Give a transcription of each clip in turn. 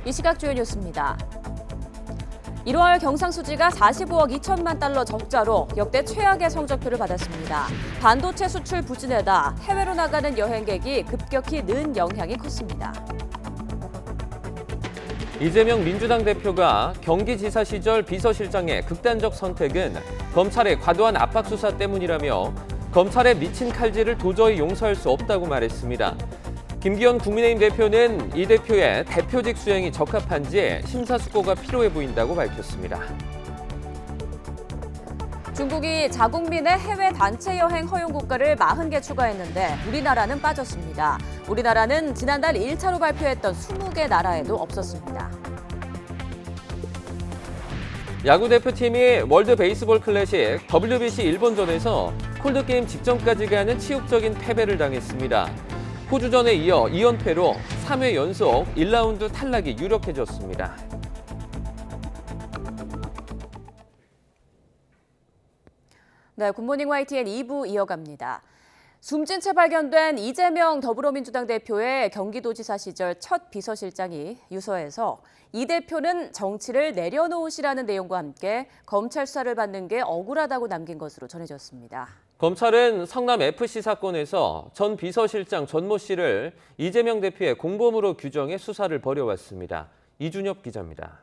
이 시각 주요 뉴스입니다. 1월 경상수지가 45억 2천만 달러 적자로 역대 최악의 성적표를 받았습니다. 반도체 수출 부진에다 해외로 나가는 여행객이 급격히 는 영향이 컸습니다. 이재명 민주당 대표가 경기지사 시절 비서실장의 극단적 선택은 검찰의 과도한 압박 수사 때문이라며 검찰의 미친 칼질을 도저히 용서할 수 없다고 말했습니다. 김기현 국민의힘 대표는 이 대표의 대표직 수행이 적합한지 심사숙고가 필요해 보인다고 밝혔습니다. 중국이 자국민의 해외 단체 여행 허용 국가를 40개 추가했는데 우리나라는 빠졌습니다. 우리나라는 지난달 1차로 발표했던 20개 나라에도 없었습니다. 야구 대표팀이 월드 베이스볼 클래식 WBC 일본전에서 콜드게임 직전까지 가는 치욕적인 패배를 당했습니다. 호주전에 이어 2연패로 3회 연속 1라운드 탈락이 유력해졌습니다. 네, 굿모닝 YTN 2부 이어갑니다. 숨진 채 발견된 이재명 더불어민주당 대표의 경기도지사 시절 첫 비서실장이 유서에서 이 대표는 정치를 내려놓으시라는 내용과 함께 검찰 수사를 받는 게 억울하다고 남긴 것으로 전해졌습니다. 검찰은 성남FC 사건에서 전 비서실장 전모 씨를 이재명 대표의 공범으로 규정해 수사를 벌여왔습니다. 이준엽 기자입니다.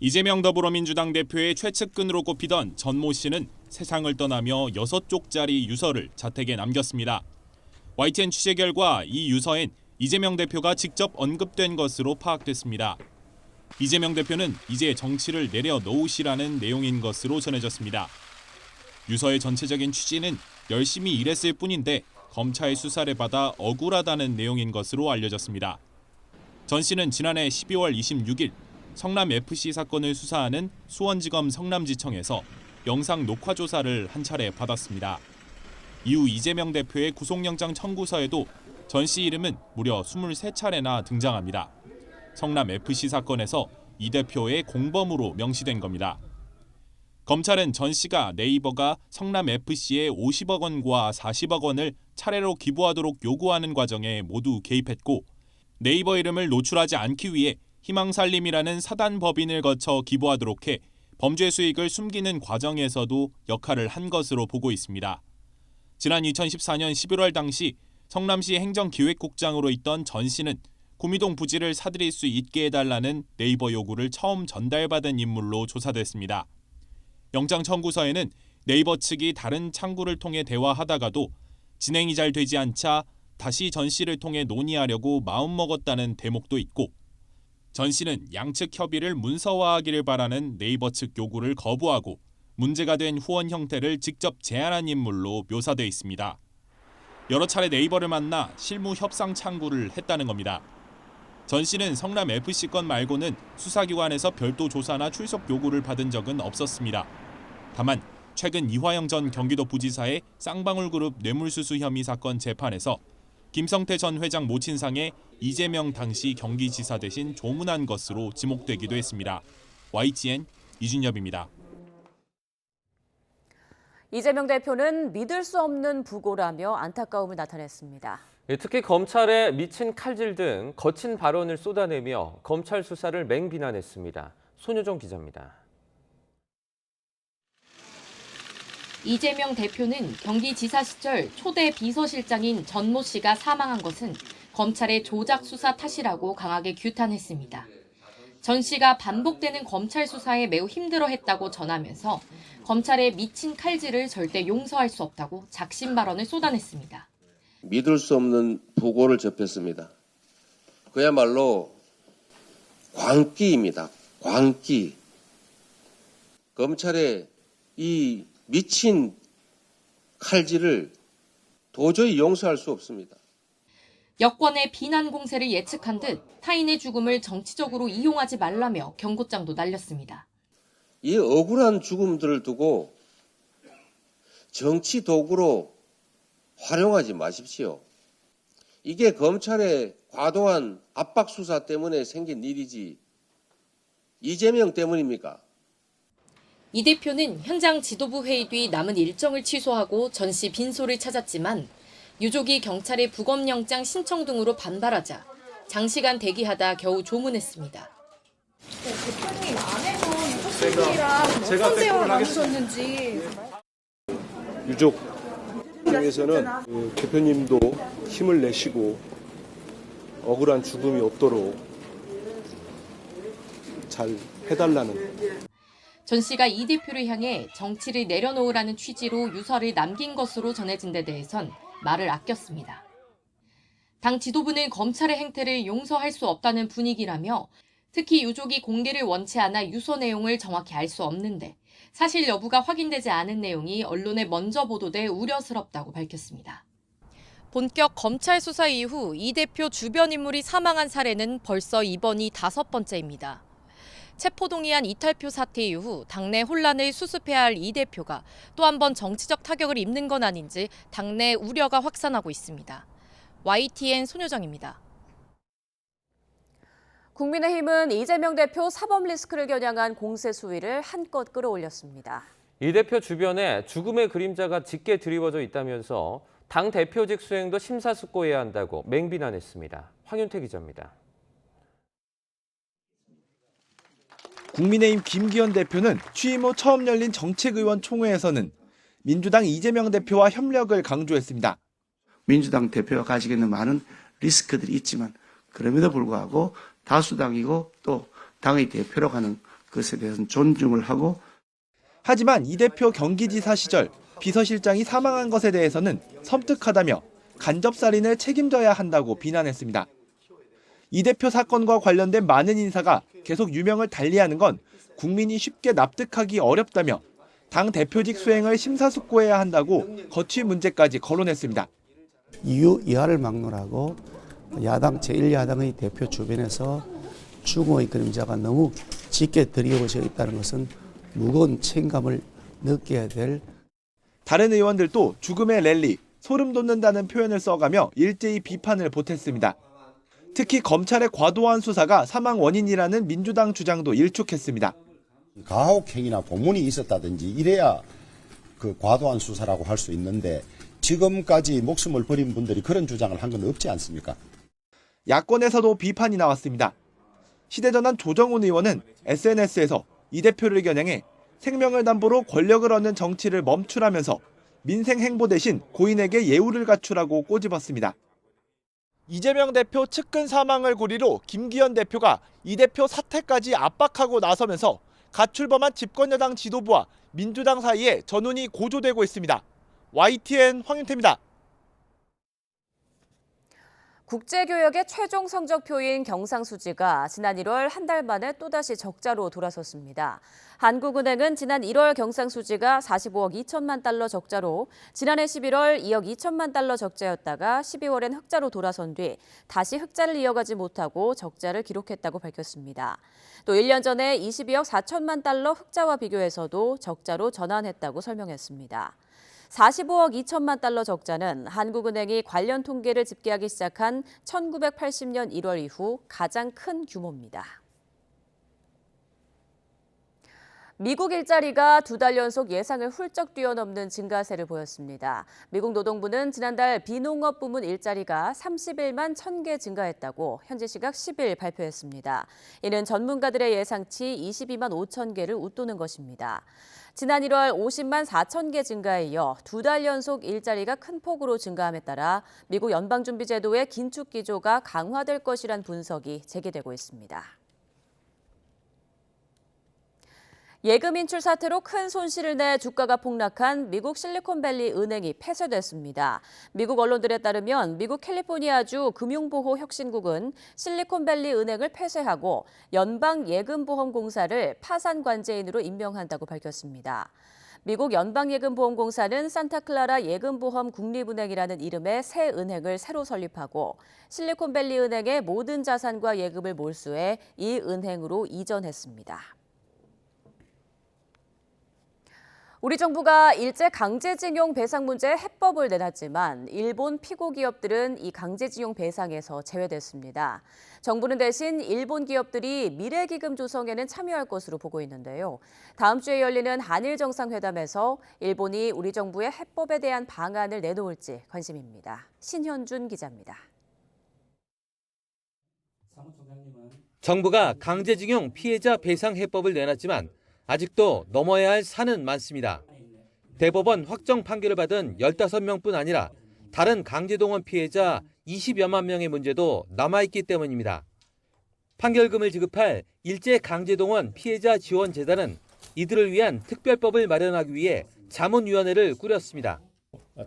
이재명 더불어민주당 대표의 최측근으로 꼽히던 전모 씨는 세상을 떠나며 6쪽짜리 유서를 자택에 남겼습니다. YTN 취재 결과 이 유서엔 이재명 대표가 직접 언급된 것으로 파악됐습니다. 이재명 대표는 이제 정치를 내려놓으시라는 내용인 것으로 전해졌습니다. 유서의 전체적인 취지는 열심히 일했을 뿐인데 검찰 수사를 받아 억울하다는 내용인 것으로 알려졌습니다. 전 씨는 지난해 12월 26일 성남FC 사건을 수사하는 수원지검 성남지청에서 영상 녹화 조사를 한 차례 받았습니다. 이후 이재명 대표의 구속영장 청구서에도 전 씨 이름은 무려 23차례나 등장합니다. 성남FC 사건에서 이 대표의 공범으로 명시된 겁니다. 검찰은 전 씨가 네이버가 성남FC에 50억 원과 40억 원을 차례로 기부하도록 요구하는 과정에 모두 개입했고 네이버 이름을 노출하지 않기 위해 희망살림이라는 사단 법인을 거쳐 기부하도록 해 범죄 수익을 숨기는 과정에서도 역할을 한 것으로 보고 있습니다. 지난 2014년 11월 당시 성남시 행정기획국장으로 있던 전 씨는 구미동 부지를 사들일 수 있게 해달라는 네이버 요구를 처음 전달받은 인물로 조사됐습니다. 영장 청구서에는 네이버 측이 다른 창구를 통해 대화하다가도 진행이 잘 되지 않자 다시 전 씨를 통해 논의하려고 마음먹었다는 대목도 있고 전 씨는 양측 협의를 문서화하기를 바라는 네이버 측 요구를 거부하고 문제가 된 후원 형태를 직접 제안한 인물로 묘사돼 있습니다. 여러 차례 네이버를 만나 실무 협상 창구를 했다는 겁니다. 전 씨는 성남FC 건 말고는 수사기관에서 별도 조사나 출석 요구를 받은 적은 없었습니다. 다만 최근 이화영 전 경기도 부지사의 쌍방울그룹 뇌물수수 혐의 사건 재판에서 김성태 전 회장 모친상에 이재명 당시 경기지사 대신 조문한 것으로 지목되기도 했습니다. YTN 이준엽입니다. 이재명 대표는 믿을 수 없는 부고라며 안타까움을 나타냈습니다. 특히 검찰의 미친 칼질 등 거친 발언을 쏟아내며 검찰 수사를 맹비난했습니다. 손효정 기자입니다. 이재명 대표는 경기지사 시절 초대 비서실장인 전모 씨가 사망한 것은 검찰의 조작 수사 탓이라고 강하게 규탄했습니다. 전 씨가 반복되는 검찰 수사에 매우 힘들어했다고 전하면서 검찰의 미친 칼질을 절대 용서할 수 없다고 작심 발언을 쏟아냈습니다. 믿을 수 없는 부고를 접했습니다. 그야말로 광기입니다. 광기. 검찰의 이 미친 칼질을 도저히 용서할 수 없습니다. 여권의 비난 공세를 예측한 듯 타인의 죽음을 정치적으로 이용하지 말라며 경고장도 날렸습니다. 이 억울한 죽음들을 두고 정치 도구로 활용하지 마십시오. 이게 검찰의 과도한 압박 수사 때문에 생긴 일이지 이재명 때문입니까? 이 대표는 현장 지도부 회의 뒤 남은 일정을 취소하고 전 씨 빈소를 찾았지만 유족이 경찰의 부검영장 신청 등으로 반발하자 장시간 대기하다 겨우 조문했습니다. 대표님 안에서 유족분들이랑 어떤 대화를 나누셨는지. 유족 중에서는 대표님도 힘을 내시고 억울한 죽음이 없도록 잘 해달라는. 전 씨가 이 대표를 향해 정치를 내려놓으라는 취지로 유서를 남긴 것으로 전해진 데 대해선 말을 아꼈습니다. 당 지도부는 검찰의 행태를 용서할 수 없다는 분위기라며 특히 유족이 공개를 원치 않아 유서 내용을 정확히 알 수 없는데 사실 여부가 확인되지 않은 내용이 언론에 먼저 보도돼 우려스럽다고 밝혔습니다. 본격 검찰 수사 이후 이 대표 주변 인물이 사망한 사례는 벌써 이번이 5번째입니다. 체포동의안 이탈표 사태 이후 당내 혼란을 수습해야 할 이 대표가 또 한 번 정치적 타격을 입는 건 아닌지 당내 우려가 확산하고 있습니다. YTN 손효정입니다. 국민의힘은 이재명 대표 사법 리스크를 겨냥한 공세 수위를 한껏 끌어올렸습니다. 이 대표 주변에 죽음의 그림자가 짙게 드리워져 있다면서 당 대표직 수행도 심사숙고해야 한다고 맹비난했습니다. 황윤태 기자입니다. 국민의힘 김기현 대표는 취임 후 처음 열린 정책의원 총회에서는 민주당 이재명 대표와 협력을 강조했습니다. 민주당 대표가 가지고 있는 많은 리스크들이 있지만 그럼에도 불구하고 다수당이고 또 당의 대표라고 하는 것에 대해서는 존중을 하고. 하지만 이 대표 경기지사 시절 비서실장이 사망한 것에 대해서는 섬뜩하다며 간접살인을 책임져야 한다고 비난했습니다. 이 대표 사건과 관련된 많은 인사가 계속 유명을 달리하는 건 국민이 쉽게 납득하기 어렵다며 당 대표직 수행을 심사숙고해야 한다고 거취 문제까지 거론했습니다. 이하를 막론하고 야당 제1야당의 대표 주변에서 죽음의 그림자가 너무 짙게 드리워져 있다는 것은 무거운 책임감을 느껴야 될. 다른 의원들도 죽음의 랠리, 소름 돋는다는 표현을 써가며 일제히 비판을 보탰습니다. 특히 검찰의 과도한 수사가 사망 원인이라는 민주당 주장도 일축했습니다. 가혹행위나 고문이 있었다든지 이래야 그 과도한 수사라고 할 수 있는데 지금까지 목숨을 버린 분들이 그런 주장을 한 건 없지 않습니까? 야권에서도 비판이 나왔습니다. 시대전환 조정훈 의원은 SNS에서 이 대표를 겨냥해 생명을 담보로 권력을 얻는 정치를 멈추라면서 민생 행보 대신 고인에게 예우를 갖추라고 꼬집었습니다. 이재명 대표 측근 사망을 고리로 김기현 대표가 이 대표 사퇴까지 압박하고 나서면서 가출범한 집권여당 지도부와 민주당 사이에 전운이 고조되고 있습니다. YTN 황윤태입니다. 국제교역의 최종 성적표인 경상수지가 지난 1월 한 달 만에 또다시 적자로 돌아섰습니다. 한국은행은 지난 1월 경상수지가 45억 2천만 달러 적자로 지난해 11월 2억 2천만 달러 적자였다가 12월엔 흑자로 돌아선 뒤 다시 흑자를 이어가지 못하고 적자를 기록했다고 밝혔습니다. 또 1년 전에 22억 4천만 달러 흑자와 비교해서도 적자로 전환했다고 설명했습니다. 45억 2천만 달러 적자는 한국은행이 관련 통계를 집계하기 시작한 1980년 1월 이후 가장 큰 규모입니다. 미국 일자리가 2달 연속 예상을 훌쩍 뛰어넘는 증가세를 보였습니다. 미국 노동부는 지난달 비농업 부문 일자리가 31만 1,000개 증가했다고 현지 시각 10일 발표했습니다. 이는 전문가들의 예상치 22만 5천 개를 웃도는 것입니다. 지난 1월 50만 4천 개 증가에 이어 2달 연속 일자리가 큰 폭으로 증가함에 따라 미국 연방준비제도의 긴축 기조가 강화될 것이란 분석이 제기되고 있습니다. 예금 인출 사태로 큰 손실을 내 주가가 폭락한 미국 실리콘밸리 은행이 폐쇄됐습니다. 미국 언론들에 따르면 미국 캘리포니아주 금융보호혁신국은 실리콘밸리 은행을 폐쇄하고 연방예금보험공사를 파산관제인으로 임명한다고 밝혔습니다. 미국 연방예금보험공사는 산타클라라 예금보험 국립은행이라는 이름의 새 은행을 새로 설립하고 실리콘밸리 은행의 모든 자산과 예금을 몰수해 이 은행으로 이전했습니다. 우리 정부가 일제 강제징용 배상 문제에 해법을 내놨지만 일본 피고 기업들은 이 강제징용 배상에서 제외됐습니다. 정부는 대신 일본 기업들이 미래기금 조성에는 참여할 것으로 보고 있는데요. 다음 주에 열리는 한일 정상회담에서 일본이 우리 정부의 해법에 대한 방안을 내놓을지 관심입니다. 신현준 기자입니다. 정부가 강제징용 피해자 배상 해법을 내놨지만 아직도 넘어야 할 산은 많습니다. 대법원 확정 판결을 받은 15명뿐 아니라 다른 강제동원 피해자 20여만 명의 문제도 남아있기 때문입니다. 판결금을 지급할 일제 강제동원 피해자 지원재단은 이들을 위한 특별법을 마련하기 위해 자문위원회를 꾸렸습니다.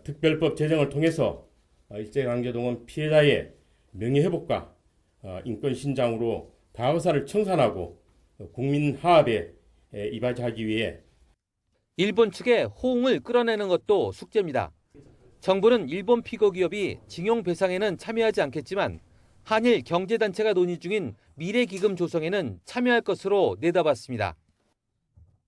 특별법 제정을 통해서 일제 강제동원 피해자의 명예회복과 인권 신장으로 다의사를 청산하고 국민 화합에 이바지하기 위해 일본 측의 호응을 끌어내는 것도 숙제입니다. 정부는 일본 피고 기업이 징용 배상에는 참여하지 않겠지만 한일 경제단체가 논의 중인 미래기금 조성에는 참여할 것으로 내다봤습니다.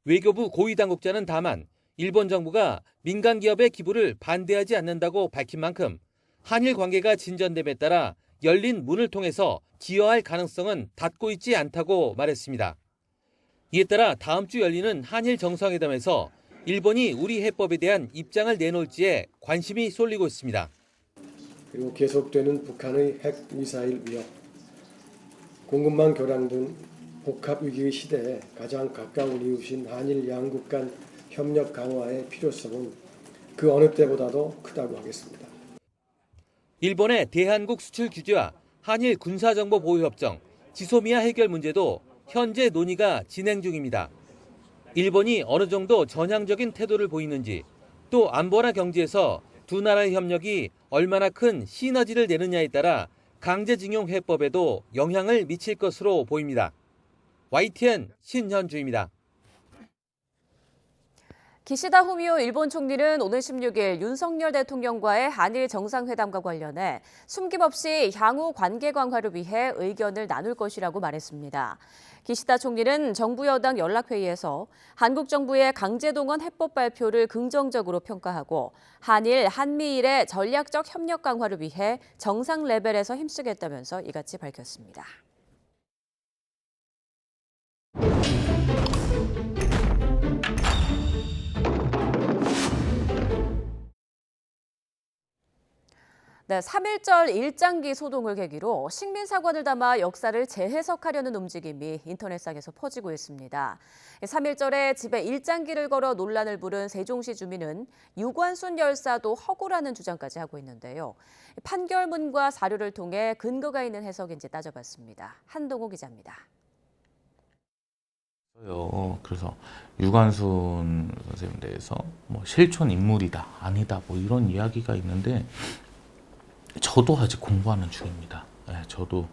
외교부 고위당국자는 다만 일본 정부가 민간 기업의 기부를 반대하지 않는다고 밝힌 만큼 한일 관계가 진전됨에 따라 열린 문을 통해서 기여할 가능성은 닫고 있지 않다고 말했습니다. 이에 따라 다음 주 열리는 한일 정상회담에서 일본이 우리 해법에 대한 입장을 내놓을지에 관심이 쏠리고 있습니다. 그리고 계속되는 북한의 핵미사일 위협, 공급망 교량 등 복합위기의 시대에 가장 가까운 이웃인 한일 양국 간 협력 강화의 필요성은 그 어느 때보다도 크다고 하겠습니다. 일본의 대한국 수출 규제와 한일 군사정보보호협정, 지소미아 해결 문제도 현재 논의가 진행 중입니다. 일본이 어느 정도 전향적인 태도를 보이는지, 또 안보나 경제에서 두 나라의 협력이 얼마나 큰 시너지를 내느냐에 따라 강제징용 해법에도 영향을 미칠 것으로 보입니다. YTN 신현주입니다. 기시다 후미오 일본 총리는 오늘 16일 윤석열 대통령과의 한일 정상회담과 관련해 숨김없이 향후 관계 강화를 위해 의견을 나눌 것이라고 말했습니다. 기시다 총리는 정부 여당 연락회의에서 한국 정부의 강제동원 해법 발표를 긍정적으로 평가하고 한일, 한미일의 전략적 협력 강화를 위해 정상 레벨에서 힘쓰겠다면서 이같이 밝혔습니다. 네, 3.1절 일장기 소동을 계기로 식민사관을 담아 역사를 재해석하려는 움직임이 인터넷상에서 퍼지고 있습니다. 3.1절에 집에 일장기를 걸어 논란을 부른 세종시 주민은 유관순 열사도 허구라는 주장까지 하고 있는데요. 판결문과 사료를 통해 근거가 있는 해석인지 따져봤습니다. 한동호 기자입니다. 그래서 유관순 선생님에 대해서 뭐 실존 인물이다, 아니다, 뭐 이런 이야기가 있는데 저도 아직 공부하는 중입니다. 저도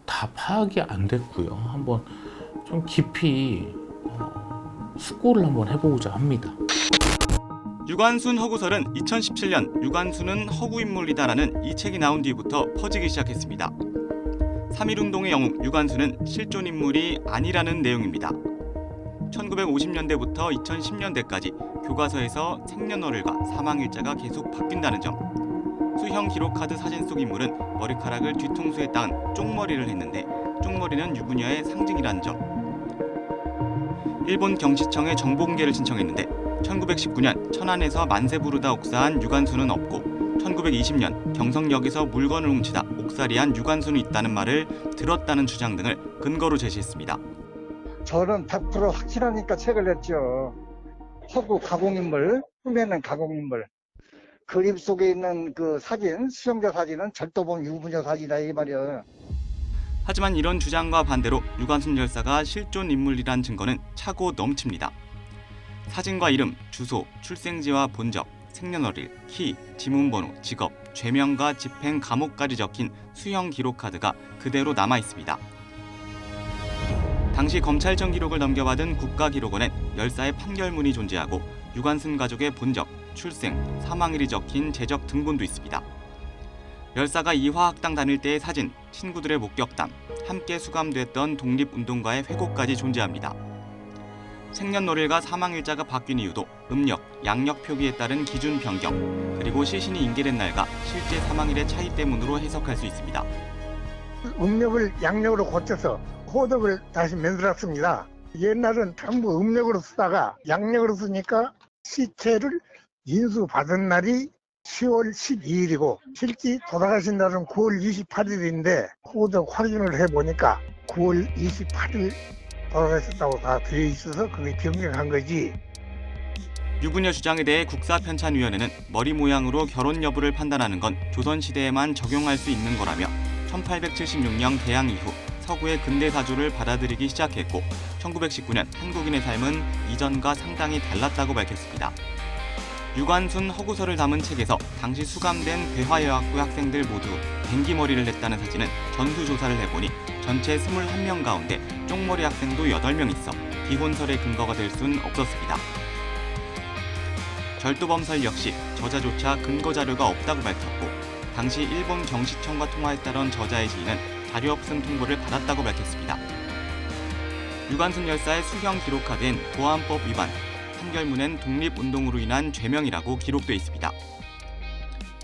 다 파악이 안 됐고요. 한번 좀 깊이 숙고를 한번 해보고자 합니다. 유관순 허구설은 2017년 유관순은 허구인물이다라는 이 책이 나온 뒤부터 퍼지기 시작했습니다. 3.1운동의 영웅 유관순은 실존 인물이 아니라는 내용입니다. 1950년대부터 2010년대까지 교과서에서 생년월일과 사망일자가 계속 바뀐다는 점, 수형 기록카드 사진 속 인물은 머리카락을 뒤통수에 따은 쪽머리를 했는데 쪽머리는 유부녀의 상징이라는 점, 일본 경시청에 정보공개를 신청했는데 1919년 천안에서 만세 부르다 옥사한 유관순은 없고 1920년 경성역에서 물건을 훔치다 옥살이한 유관순이 있다는 말을 들었다는 주장 등을 근거로 제시했습니다. 저는 100% 확실하니까 책을 냈죠. 허구 가공인물, 꿈에는 가공인물. 그림 속에 있는 그 사진, 수영자 사진은 절도범 유부녀 사진이다 이 말이야. 하지만 이런 주장과 반대로 유관순 열사가 실존 인물이란 증거는 차고 넘칩니다. 사진과 이름, 주소, 출생지와 본적, 생년월일, 키, 지문번호, 직업, 죄명과 집행 감옥까지 적힌 수형 기록카드가 그대로 남아 있습니다. 당시 검찰청 기록을 넘겨받은 국가기록원엔 열사의 판결문이 존재하고 유관순 가족의 본적, 출생, 사망일이 적힌 제적 등본도 있습니다. 열사가 이화학당 다닐 때의 사진, 친구들의 목격담, 함께 수감됐던 독립운동가의 회고까지 존재합니다. 생년월일과 사망일자가 바뀐 이유도 음력, 양력 표기에 따른 기준 변경, 그리고 시신이 인계된 날과 실제 사망일의 차이 때문으로 해석할 수 있습니다. 음력을 양력으로 고쳐서 호덕을 다시 만들었습니다. 옛날은 전부 음력으로 쓰다가 양력으로 쓰니까 시체를 인수받은 날이 10월 12일이고 실제 돌아가신 날은 9월 28일인데 호덕 확인을 해보니까 9월 28일 돌아가셨다고 다 되어 있어서 그게 변경한 거지. 유부녀 주장에 대해 국사편찬위원회는 머리 모양으로 결혼 여부를 판단하는 건 조선시대에만 적용할 수 있는 거라며 1876년 개항 이후 서구의 근대사조를 받아들이기 시작했고 1919년 한국인의 삶은 이전과 상당히 달랐다고 밝혔습니다. 유관순 허구서를 담은 책에서 당시 수감된 대화여학부 학생들 모두 뱅기머리를 했다는 사진은 전수조사를 해보니 전체 21명 가운데 쪽머리 학생도 8명 있어 비혼설의 근거가 될 순 없었습니다. 절도범설 역시 저자조차 근거자료가 없다고 밝혔고 당시 일본 경시청과 통화했다던 저자의 지인은 자료 없음 통보를 받았다고 밝혔습니다. 유관순 열사의 수형 기록화된 보안법 위반, 판결문엔 독립운동으로 인한 죄명이라고 기록돼 있습니다.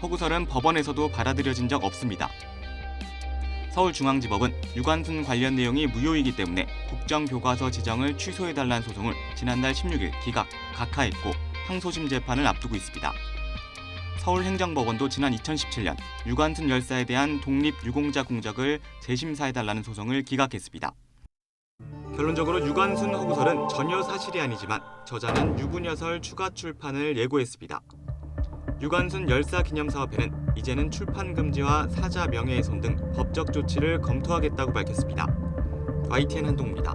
허구설은 법원에서도 받아들여진 적 없습니다. 서울중앙지법은 유관순 관련 내용이 무효이기 때문에 국정교과서 지정을 취소해달라는 소송을 지난달 16일 각하했고 항소심 재판을 앞두고 있습니다. 서울행정법원도 지난 2017년 유관순 열사에 대한 독립유공자 공적을 재심사해달라는 소송을 기각했습니다. 결론적으로 유관순 허구설은 전혀 사실이 아니지만 저자는 유부녀설 추가 출판을 예고했습니다. 유관순 열사 기념사업회는 이제는 출판 금지와 사자 명예훼손 등 법적 조치를 검토하겠다고 밝혔습니다. YTN 한동우입니다.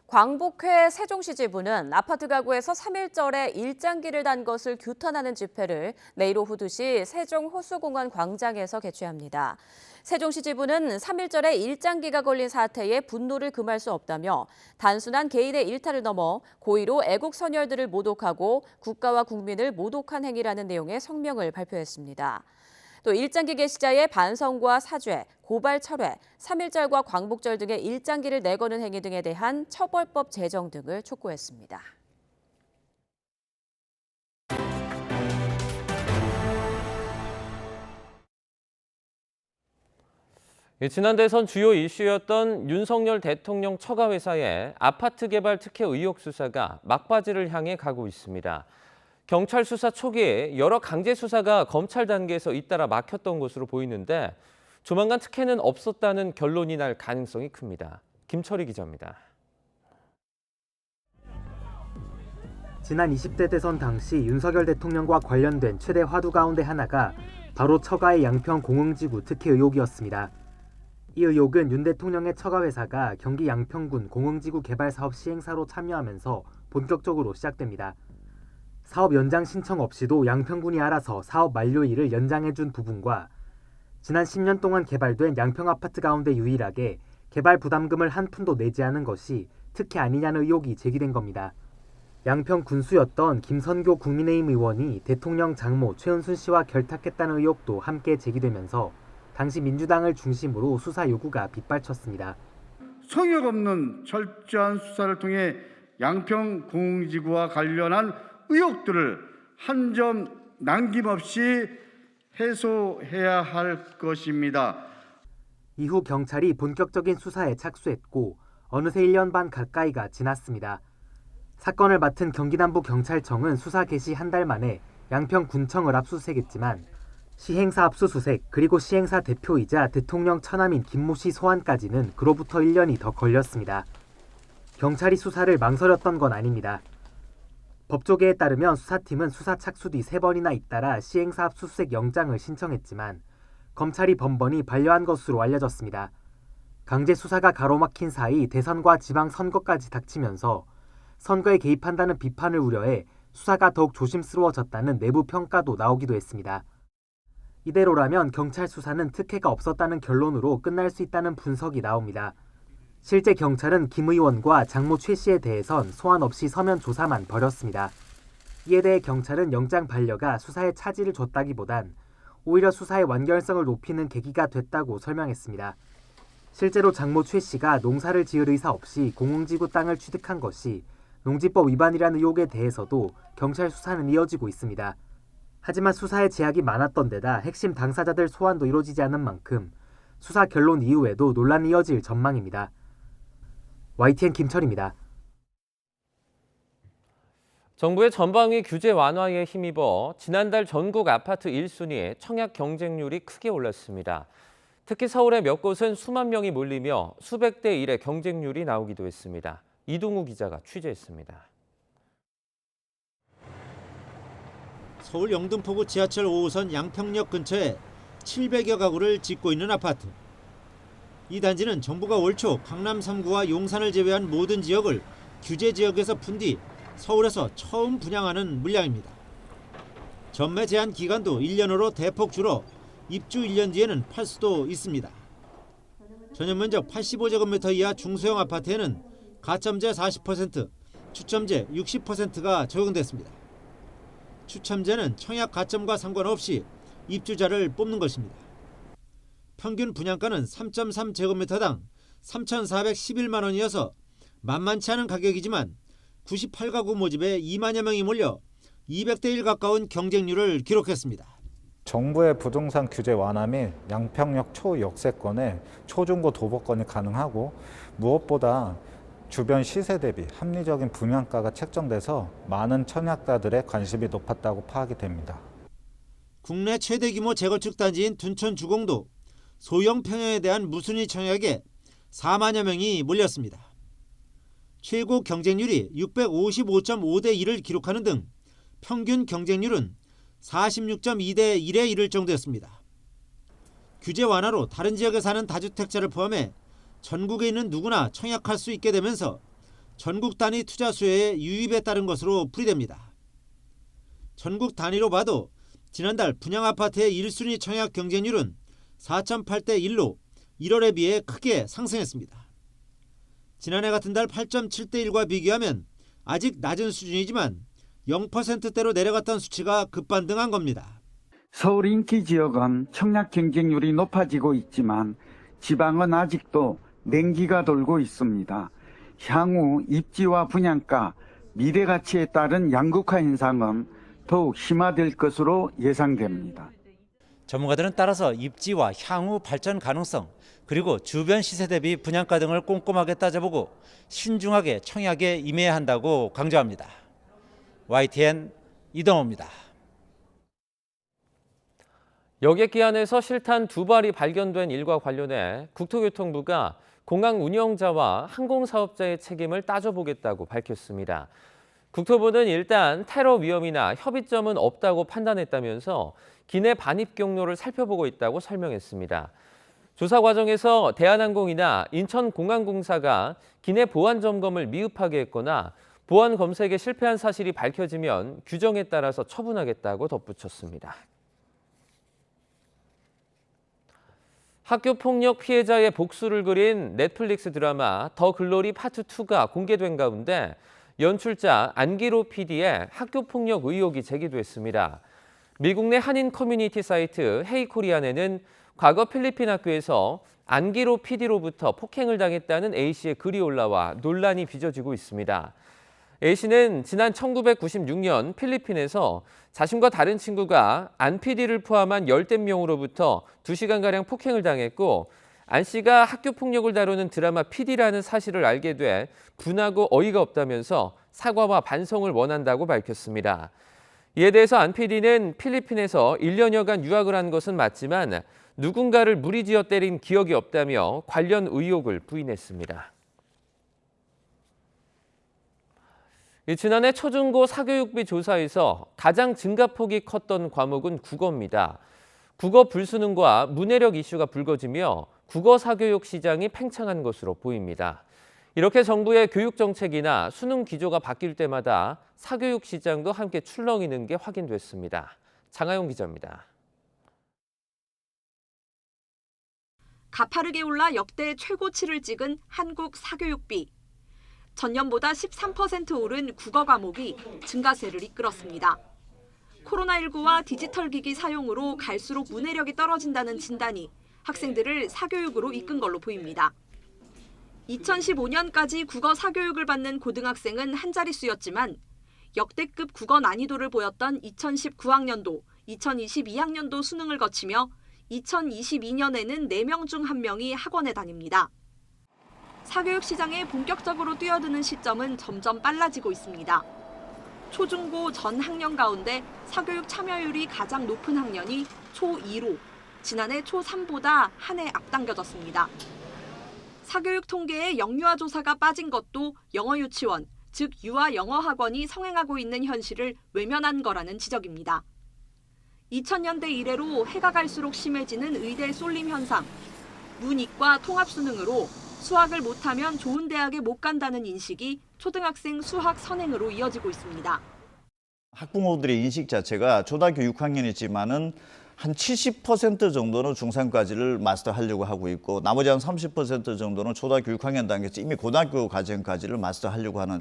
광복회 세종시 지부는 아파트 가구에서 3.1절에 일장기를 단 것을 규탄하는 집회를 내일 오후 2시 세종호수공원 광장에서 개최합니다. 세종시 지부는 3.1절에 일장기가 걸린 사태에 분노를 금할 수 없다며 단순한 개인의 일탈을 넘어 고의로 애국 선열들을 모독하고 국가와 국민을 모독한 행위라는 내용의 성명을 발표했습니다. 또 일장기 게시자의 반성과 사죄, 고발 철회, 3.1절과 광복절 등의 일장기를 내거는 행위 등에 대한 처벌법 제정 등을 촉구했습니다. 지난 대선 주요 이슈였던 윤석열 대통령 처가 회사의 아파트 개발 특혜 의혹 수사가 막바지를 향해 가고 있습니다. 경찰 수사 초기에 여러 강제 수사가 검찰 단계에서 잇따라 막혔던 것으로 보이는데 조만간 특혜는 없었다는 결론이 날 가능성이 큽니다. 김철희 기자입니다. 지난 20대 대선 당시 윤석열 대통령과 관련된 최대 화두 가운데 하나가 바로 처가의 양평 공흥지구 특혜 의혹이었습니다. 이 의혹은 윤 대통령의 처가 회사가 경기 양평군 공흥지구 개발 사업 시행사로 참여하면서 본격적으로 시작됩니다. 사업 연장 신청 없이도 양평군이 알아서 사업 만료일을 연장해준 부분과 지난 10년 동안 개발된 양평 아파트 가운데 유일하게 개발 부담금을 한 푼도 내지 않은 것이 특혜 아니냐는 의혹이 제기된 겁니다. 양평 군수였던 김선교 국민의힘 의원이 대통령 장모 최은순 씨와 결탁했다는 의혹도 함께 제기되면서 당시 민주당을 중심으로 수사 요구가 빗발쳤습니다. 성역 없는 철저한 수사를 통해 양평 공흥지구와 관련한 의혹들을 한 점 남김없이 해소해야 할 것입니다. 이후 경찰이 본격적인 수사에 착수했고 어느새 1년 반 가까이가 지났습니다. 사건을 맡은 경기남부경찰청은 수사 개시 한 달 만에 양평군청을 압수수색했지만 시행사 압수수색 그리고 시행사 대표이자 대통령 처남인 김모 씨 소환까지는 그로부터 1년이 더 걸렸습니다. 경찰이 수사를 망설였던 건 아닙니다. 법조계에 따르면 수사팀은 수사 착수 뒤 3번이나 잇따라 시행사 압수수색 영장을 신청했지만 검찰이 번번이 반려한 것으로 알려졌습니다. 강제 수사가 가로막힌 사이 대선과 지방선거까지 닥치면서 선거에 개입한다는 비판을 우려해 수사가 더욱 조심스러워졌다는 내부 평가도 나오기도 했습니다. 이대로라면 경찰 수사는 특혜가 없었다는 결론으로 끝날 수 있다는 분석이 나옵니다. 실제 경찰은 김 의원과 장모 최 씨에 대해선 소환 없이 서면 조사만 벌였습니다. 이에 대해 경찰은 영장 반려가 수사에 차질을 줬다기보단 오히려 수사의 완결성을 높이는 계기가 됐다고 설명했습니다. 실제로 장모 최 씨가 농사를 지을 의사 없이 공공지구 땅을 취득한 것이 농지법 위반이라는 의혹에 대해서도 경찰 수사는 이어지고 있습니다. 하지만 수사에 제약이 많았던 데다 핵심 당사자들 소환도 이루어지지 않은 만큼 수사 결론 이후에도 논란이 이어질 전망입니다. YTN 김철입니다. 정부의 전방위 규제 완화에 힘입어 지난달 전국 아파트 1순위에 청약 경쟁률이 크게 올랐습니다. 특히 서울의 몇 곳은 수만 명이 몰리며 수백 대 1의 경쟁률이 나오기도 했습니다. 이동우 기자가 취재했습니다. 서울 영등포구 지하철 5호선 양평역 근처에 700여 가구를 짓고 있는 아파트. 이 단지는 정부가 올 초 강남 3구와 용산을 제외한 모든 지역을 규제 지역에서 푼 뒤 서울에서 처음 분양하는 물량입니다. 전매 제한 기간도 1년으로 대폭 줄어 입주 1년 뒤에는 팔 수도 있습니다. 전용 면적 85제곱미터 이하 중소형 아파트에는 가점제 40%, 추첨제 60%가 적용됐습니다. 추첨제는 청약 가점과 상관없이 입주자를 뽑는 것입니다. 평균 분양가는 3.3제곱미터당 3,411만 원이어서 만만치 않은 가격이지만 98가구 모집에 2만여 명이 몰려 200대 1 가까운 경쟁률을 기록했습니다. 정부의 부동산 규제 완화 및 양평역 초역세권에 초중고 도보권이 가능하고 무엇보다 주변 시세 대비 합리적인 분양가가 책정돼서 많은 청약자들의 관심이 높았다고 파악이 됩니다. 국내 최대 규모 재건축 단지인 둔촌 주공도 소형 평형에 대한 무순위 청약에 4만여 명이 몰렸습니다. 최고 경쟁률이 655.5대 1을 기록하는 등 평균 경쟁률은 46.2대 1에 이를 정도였습니다. 규제 완화로 다른 지역에 사는 다주택자를 포함해 전국에 있는 누구나 청약할 수 있게 되면서 전국 단위 투자 수요의 유입에 따른 것으로 풀이됩니다. 전국 단위로 봐도 지난달 분양 아파트의 1순위 청약 경쟁률은 4.8대 1로 1월에 비해 크게 상승했습니다. 지난해 같은 달 8.7대 1과 비교하면 아직 낮은 수준이지만 0%대로 내려갔던 수치가 급반등한 겁니다. 서울 인기 지역은 청약 경쟁률이 높아지고 있지만 지방은 아직도 냉기가 돌고 있습니다. 향후 입지와 분양가, 미래 가치에 따른 양극화 현상은 더욱 심화될 것으로 예상됩니다. 전문가들은 따라서 입지와 향후 발전 가능성, 그리고 주변 시세 대비 분양가 등을 꼼꼼하게 따져보고 신중하게 청약에 임해야 한다고 강조합니다. YTN 이동호입니다. 여객기 안에서 실탄 2발이 발견된 일과 관련해 국토교통부가 공항 운영자와 항공사업자의 책임을 따져보겠다고 밝혔습니다. 국토부는 일단 테러 위험이나 협의점은 없다고 판단했다면서 기내 반입 경로를 살펴보고 있다고 설명했습니다. 조사 과정에서 대한항공이나 인천공항공사가 기내 보안 점검을 미흡하게 했거나 보안 검색에 실패한 사실이 밝혀지면 규정에 따라서 처분하겠다고 덧붙였습니다. 학교폭력 피해자의 복수를 그린 넷플릭스 드라마 더 글로리 파트 2가 공개된 가운데 연출자 안기로 PD의 학교폭력 의혹이 제기됐습니다. 미국 내 한인 커뮤니티 사이트 헤이코리안에는 과거 필리핀 학교에서 안기로 PD로부터 폭행을 당했다는 A씨의 글이 올라와 논란이 빚어지고 있습니다. A씨는 지난 1996년 필리핀에서 자신과 다른 친구가 안 PD를 포함한 10대 명으로부터 2시간가량 폭행을 당했고 안 씨가 학교 폭력을 다루는 드라마 PD라는 사실을 알게 돼 분하고 어이가 없다면서 사과와 반성을 원한다고 밝혔습니다. 이에 대해서 안 PD는 필리핀에서 1년여간 유학을 한 것은 맞지만 누군가를 무리지어 때린 기억이 없다며 관련 의혹을 부인했습니다. 지난해 초중고 사교육비 조사에서 가장 증가폭이 컸던 과목은 국어입니다. 국어 불수능과 문해력 이슈가 불거지며 국어 사교육 시장이 팽창한 것으로 보입니다. 이렇게 정부의 교육 정책이나 수능 기조가 바뀔 때마다 사교육 시장도 함께 출렁이는 게 확인됐습니다. 장하용 기자입니다. 가파르게 올라 역대 최고치를 찍은 한국 사교육비. 전년보다 13% 오른 국어 과목이 증가세를 이끌었습니다. 코로나19와 디지털 기기 사용으로 갈수록 문해력이 떨어진다는 진단이 학생들을 사교육으로 이끈 걸로 보입니다. 2015년까지 국어 사교육을 받는 고등학생은 한 자릿수였지만 역대급 국어 난이도를 보였던 2019학년도, 2022학년도 수능을 거치며 2022년에는 4명 중 1명이 학원에 다닙니다. 사교육 시장에 본격적으로 뛰어드는 시점은 점점 빨라지고 있습니다. 초중고 전 학년 가운데 사교육 참여율이 가장 높은 학년이 초2로 지난해 초3보다 한 해 앞당겨졌습니다. 사교육 통계에 영유아 조사가 빠진 것도 영어 유치원, 즉 유아 영어 학원이 성행하고 있는 현실을 외면한 거라는 지적입니다. 2000년대 이래로 해가 갈수록 심해지는 의대 쏠림 현상, 문이과 통합 수능으로 수학을 못하면 좋은 대학에 못 간다는 인식이 초등학생 수학 선행으로 이어지고 있습니다. 학부모들의 인식 자체가 초등학교 6학년이지만은 한 70% 정도는 중3까지를 마스터하려고 하고 있고 나머지 한 30% 정도는 초등학교 6학년 단계에서 이미 고등학교 과정까지를 마스터하려고 하는.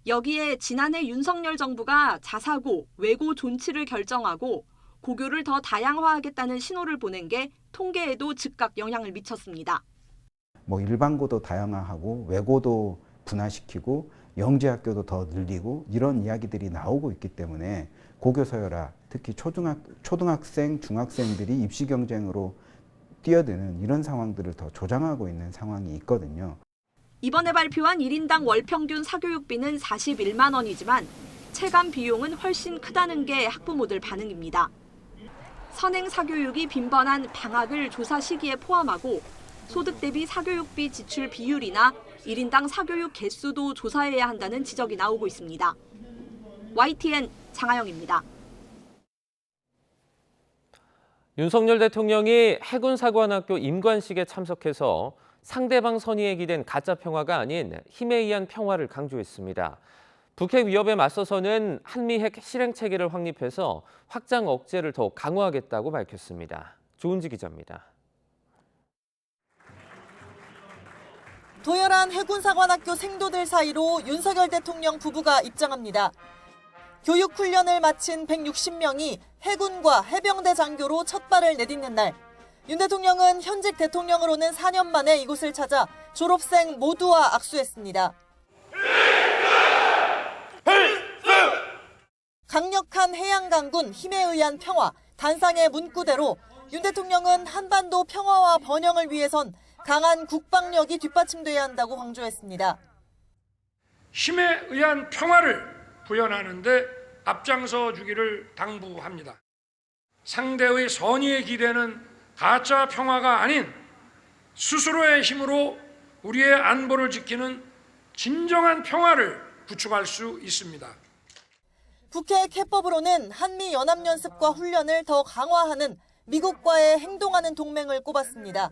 여기에 지난해 윤석열 정부가 자사고, 외고 존치를 결정하고 고교를 더 다양화하겠다는 신호를 보낸 게 통계에도 즉각 영향을 미쳤습니다. 일반고도 다양화하고 외고도 분화시키고 영재학교도 더 늘리고 이런 이야기들이 나오고 있기 때문에 고교 서열화, 특히 초등학생, 중학생들이 입시 경쟁으로 뛰어드는 이런 상황들을 더 조장하고 있는 상황이 있거든요. 이번에 발표한 1인당 월 평균 사교육비는 41만 원이지만 체감 비용은 훨씬 크다는 게 학부모들 반응입니다. 선행 사교육이 빈번한 방학을 조사 시기에 포함하고 소득 대비 사교육비 지출 비율이나 1인당 사교육 개수도 조사해야 한다는 지적이 나오고 있습니다. YTN 장하영입니다. 윤석열 대통령이 해군사관학교 임관식에 참석해서 상대방 선의에 기댄 가짜 평화가 아닌 힘에 의한 평화를 강조했습니다. 북핵 위협에 맞서서는 한미 핵 실행 체계를 확립해서 확장 억제를 더 강화하겠다고 밝혔습니다. 조은지 기자입니다. 도열한 해군사관학교 생도들 사이로 윤석열 대통령 부부가 입장합니다. 교육훈련을 마친 160명이 해군과 해병대 장교로 첫 발을 내딛는 날, 윤 대통령은 현직 대통령으로는 4년 만에 이곳을 찾아 졸업생 모두와 악수했습니다. 강력한 해양강군 힘에 의한 평화, 단상의 문구대로 윤 대통령은 한반도 평화와 번영을 위해선 강한 국방력이 뒷받침돼야 한다고 강조했습니다. 힘에 의한 평화를 구현하는 데 앞장서 주기를 당부합니다. 상대의 선의에 기대는 가짜 평화가 아닌 스스로의 힘으로 우리의 안보를 지키는 진정한 평화를 구축할 수 있습니다. 북핵 해법으로는 한미 연합연습과 훈련을 더 강화하는 미국과의 행동하는 동맹을 꼽았습니다.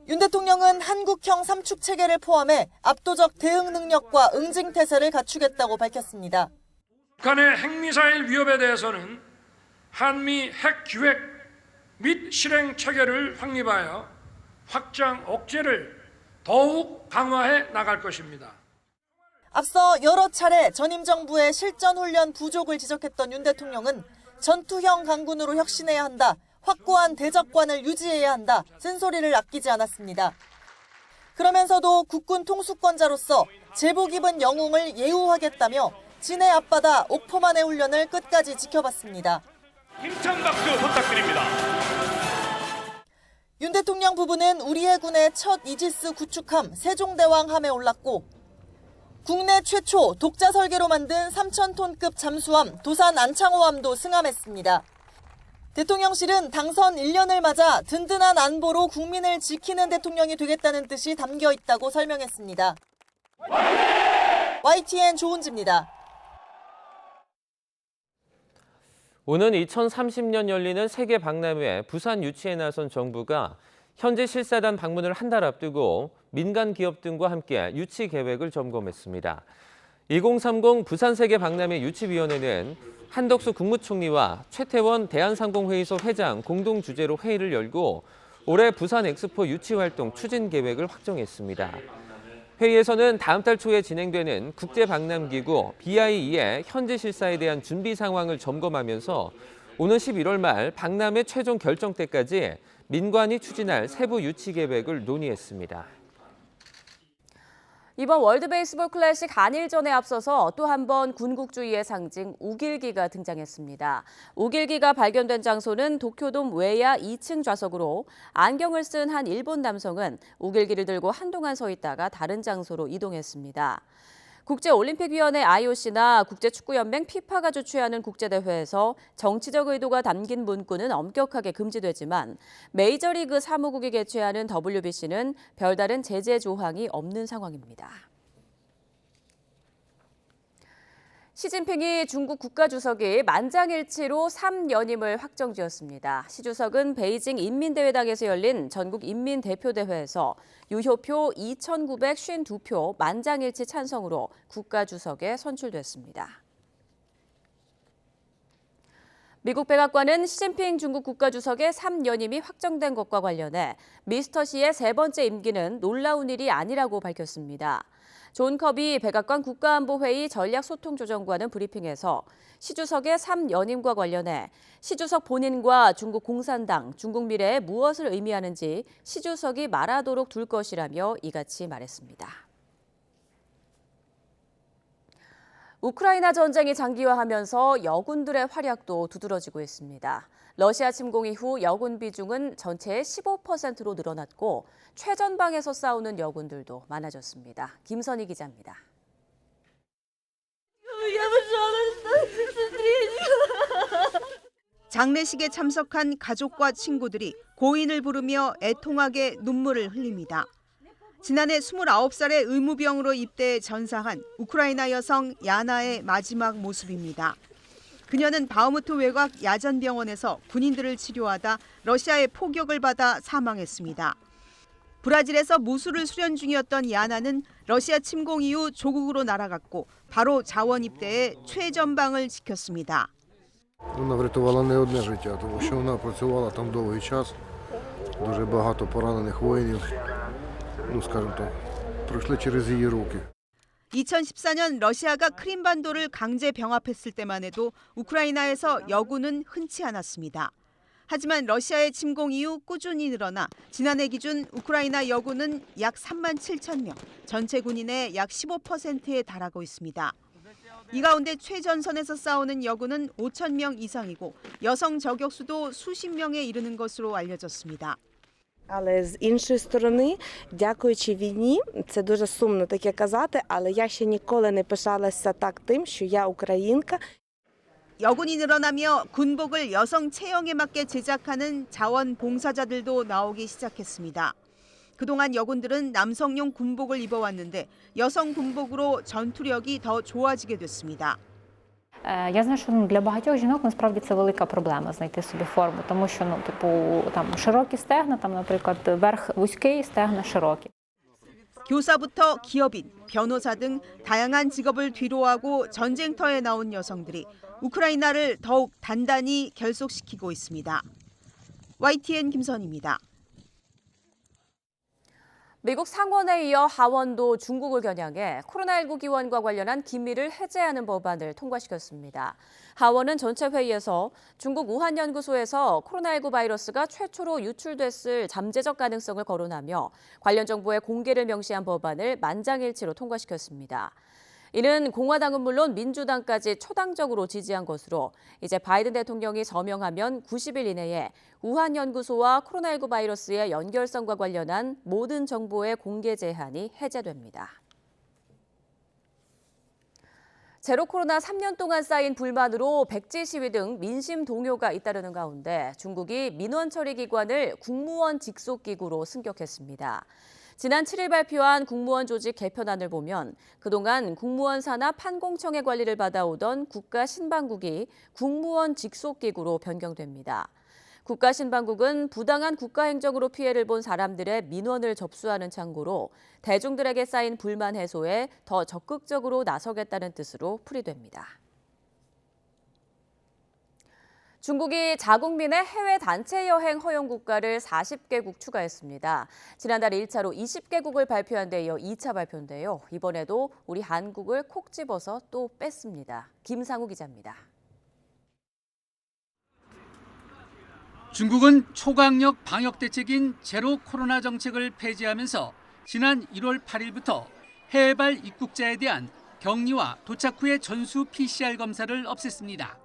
윤 대통령은 한국형 삼축 체계를 포함해 압도적 대응 능력과 응징 태세를 갖추겠다고 밝혔습니다. 북한의 핵미사일 위협에 대해서는 한미 핵 기획 및 실행 체계를 확립하여 확장 억제를 더욱 강화해 나갈 것입니다. 앞서 여러 차례 전임 정부의 실전 훈련 부족을 지적했던 윤 대통령은 전투형 강군으로 혁신해야 한다, 확고한 대적관을 유지해야 한다, 쓴소리를 아끼지 않았습니다. 그러면서도 국군 통수권자로서 제복 입은 영웅을 예우하겠다며 진해 앞바다 옥포만의 훈련을 끝까지 지켜봤습니다. 힘찬 박수 부탁드립니다. 윤 대통령 부부는 우리 해군의 첫 이지스 구축함 세종대왕함에 올랐고 국내 최초 독자 설계로 만든 3,000톤급 잠수함 도산 안창호함도 승함했습니다. 대통령실은 당선 1년을 맞아 든든한 안보로 국민을 지키는 대통령이 되겠다는 뜻이 담겨 있다고 설명했습니다. YTN 조은지입니다. 오는 2030년 열리는 세계 박람회 부산 유치에 나선 정부가 현지 실사단 방문을 한 달 앞두고 민간 기업 등과 함께 유치 계획을 점검했습니다. 2030 부산 세계 박람회 유치위원회는 한덕수 국무총리와 최태원 대한상공회의소 회장 공동 주재로 회의를 열고 올해 부산 엑스포 유치 활동 추진 계획을 확정했습니다. 회의에서는 다음 달 초에 진행되는 국제박람기구 BIE의 현지 실사에 대한 준비 상황을 점검하면서 오는 11월 말 박람회 최종 결정 때까지 민관이 추진할 세부 유치 계획을 논의했습니다. 이번 월드 베이스볼 클래식 한일전에 앞서서 또 한 번 군국주의의 상징 우길기가 등장했습니다. 우길기가 발견된 장소는 도쿄돔 외야 2층 좌석으로 안경을 쓴 한 일본 남성은 우길기를 들고 한동안 서 있다가 다른 장소로 이동했습니다. 국제올림픽위원회 IOC나 국제축구연맹 FIFA가 주최하는 국제대회에서 정치적 의도가 담긴 문구는 엄격하게 금지되지만 메이저리그 사무국이 개최하는 WBC는 별다른 제재 조항이 없는 상황입니다. 시진핑이 중국 국가주석이 만장일치로 3연임을 확정지었습니다. 시 주석은 베이징 인민대회당에서 열린 전국인민대표대회에서 유효표 2,952표 만장일치 찬성으로 국가주석에 선출됐습니다. 미국 백악관은 시진핑 중국 국가주석의 3연임이 확정된 것과 관련해 미스터 시의 세 번째 임기는 놀라운 일이 아니라고 밝혔습니다. 존 커비 백악관 국가안보회의 전략소통조정관은 브리핑에서 시 주석의 3연임과 관련해 시 주석 본인과 중국 공산당, 중국 미래에 무엇을 의미하는지 시 주석이 말하도록 둘 것이라며 이같이 말했습니다. 우크라이나 전쟁이 장기화하면서 여군들의 활약도 두드러지고 있습니다. 러시아 침공 이후 여군 비중은 전체의 15%로 늘어났고 최전방에서 싸우는 여군들도 많아졌습니다. 김선희 기자입니다. 장례식에 참석한 가족과 친구들이 고인을 부르며 애통하게 눈물을 흘립니다. 지난해 29살의 의무병으로 입대해 전사한 우크라이나 여성 야나의 마지막 모습입니다. 그녀는 바흐무트 외곽 야전병원에서 군인들을 치료하다 러시아의 포격을 받아 사망했습니다. 브라질에서 무술을 수련 중이었던 야나는 러시아 침공 이후 조국으로 날아갔고 바로 자원 입대해 최전방을 지켰습니다. Вона врятувала не одне життя, тому що вона працювала там довгий час. Дуже багато поранених воїнів, скажімо так, пройшли через її руки. 2014년 러시아가 크림반도를 강제 병합했을 때만 해도 우크라이나에서 여군은 흔치 않았습니다. 하지만 러시아의 침공 이후 꾸준히 늘어나 지난해 기준 우크라이나 여군은 약 3만 7천 명, 전체 군인의 약 15%에 달하고 있습니다. 이 가운데 최전선에서 싸우는 여군은 5천 명 이상이고 여성 저격수도 수십 명에 이르는 것으로 알려졌습니다. Але з іншої сторони, дякуючи війні, це дуже сумно таке казати, але я ще ніколи не пишалася так тим, що я українка. 여군이 늘어나며 군복을 여성 체형에 맞게 제작하는 자원봉사자들도 나오기 시작했습니다. 그동안 여군들은 남성용 군복을 입어왔는데 여성 군복으로 전투력이 더 좋아지게 됐습니다. Я знаю, що для багатьох жінок насправді це велика проблема знайти собі форму, тому що там широкі стегна, там, наприклад, верх вузький, стегна широкі. 교사부터 기업인, 변호사 등 다양한 직업을 뒤로하고 전쟁터에 나온 여성들이 우크라이나를 더욱 단단히 결속시키고 있습니다. YTN 김선희입니다. 미국 상원에 이어 하원도 중국을 겨냥해 코로나19 기원과 관련한 기밀을 해제하는 법안을 통과시켰습니다. 하원은 전체 회의에서 중국 우한 연구소에서 코로나19 바이러스가 최초로 유출됐을 잠재적 가능성을 거론하며 관련 정보의 공개를 명시한 법안을 만장일치로 통과시켰습니다. 이는 공화당은 물론 민주당까지 초당적으로 지지한 것으로 이제 바이든 대통령이 서명하면 90일 이내에 우한 연구소와 코로나19 바이러스의 연결성과 관련한 모든 정보의 공개 제한이 해제됩니다. 제로 코로나 3년 동안 쌓인 불만으로 백지 시위 등 민심 동요가 잇따르는 가운데 중국이 민원 처리 기관을 국무원 직속 기구로 승격했습니다. 지난 7일 발표한 국무원 조직 개편안을 보면 그동안 국무원 산하 판공청의 관리를 받아오던 국가신방국이 국무원 직속기구로 변경됩니다. 국가신방국은 부당한 국가행정으로 피해를 본 사람들의 민원을 접수하는 창구로 대중들에게 쌓인 불만 해소에 더 적극적으로 나서겠다는 뜻으로 풀이됩니다. 중국이 자국민의 해외 단체 여행 허용 국가를 40개국 추가했습니다. 지난달 1차로 20개국을 발표한 데 이어 2차 발표인데요. 이번에도 우리 한국을 콕 집어서 또 뺐습니다. 김상우 기자입니다. 중국은 초강력 방역 대책인 제로 코로나 정책을 폐지하면서 지난 1월 8일부터 해외발 입국자에 대한 격리와 도착 후의 전수 PCR 검사를 없앴습니다.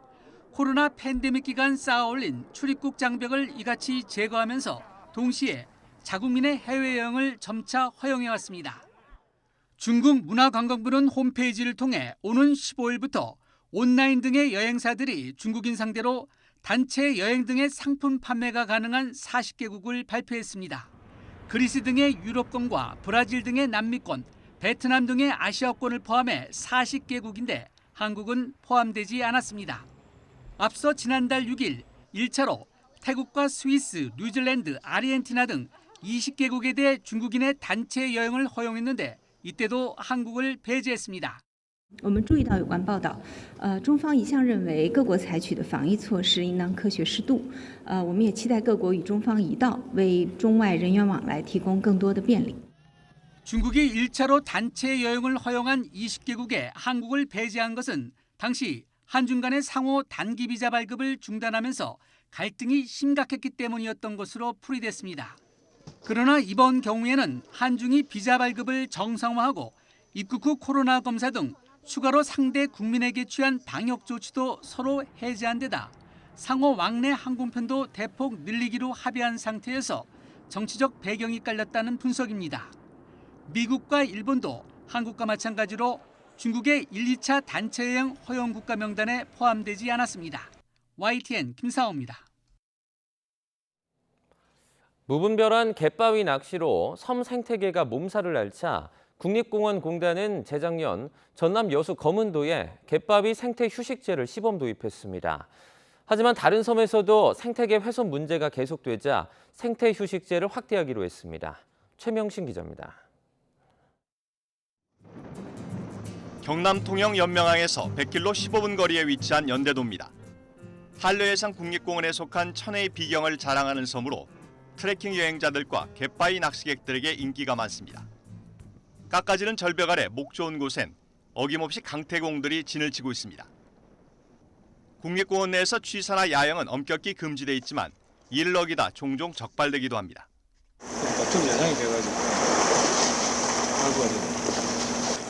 코로나 팬데믹 기간 쌓아올린 출입국 장벽을 이같이 제거하면서 동시에 자국민의 해외여행을 점차 허용해왔습니다. 중국 문화관광부는 홈페이지를 통해 오는 15일부터 온라인 등의 여행사들이 중국인 상대로 단체 여행 등의 상품 판매가 가능한 40개국을 발표했습니다. 그리스 등의 유럽권과 브라질 등의 남미권, 베트남 등의 아시아권을 포함해 40개국인데 한국은 포함되지 않았습니다. 앞서 지난달 6일 1차로 태국과 스위스, 뉴질랜드, 아르헨티나 등 20개국에 대해 중국인의 단체 여행을 허용했는데 이때도 한국을 배제했습니다. 我们注意到有关报道，中方一向认为各国采取的防疫措施应当科学适度，我们也期待各国与中方一道，为中外人员往来提供更多的便利。 중국이 1차로 단체 여행을 허용한 20개국에 한국을 배제한 것은 당시 한중 간의 상호 단기 비자 발급을 중단하면서 갈등이 심각했기 때문이었던 것으로 풀이됐습니다. 그러나 이번 경우에는 한중이 비자 발급을 정상화하고 입국 후 코로나 검사 등 추가로 상대 국민에게 취한 방역 조치도 서로 해제한 데다 상호 왕래 항공편도 대폭 늘리기로 합의한 상태에서 정치적 배경이 깔렸다는 분석입니다. 미국과 일본도 한국과 마찬가지로 중국의 1, 2차 단체 여행 허용 국가 명단에 포함되지 않았습니다. YTN 김사호입니다. 무분별한 갯바위 낚시로 섬 생태계가 몸살을 앓자 국립공원공단은 재작년 전남 여수 검은도에 갯바위 생태 휴식제를 시범 도입했습니다. 하지만 다른 섬에서도 생태계 훼손 문제가 계속되자 생태 휴식제를 확대하기로 했습니다. 최명신 기자입니다. 경남 통영 연명항에서 100km 15분 거리에 위치한 연대도입니다. 한려해상 국립공원에 속한 천혜의 비경을 자랑하는 섬으로 트레킹 여행자들과 갯바위 낚시객들에게 인기가 많습니다. 깎아지는 절벽 아래 목 좋은 곳엔 어김없이 강태공들이 진을 치고 있습니다. 국립공원 내에서 취사나 야영은 엄격히 금지돼 있지만 이를 어기다 종종 적발되기도 합니다. 좀 야장이 돼가지고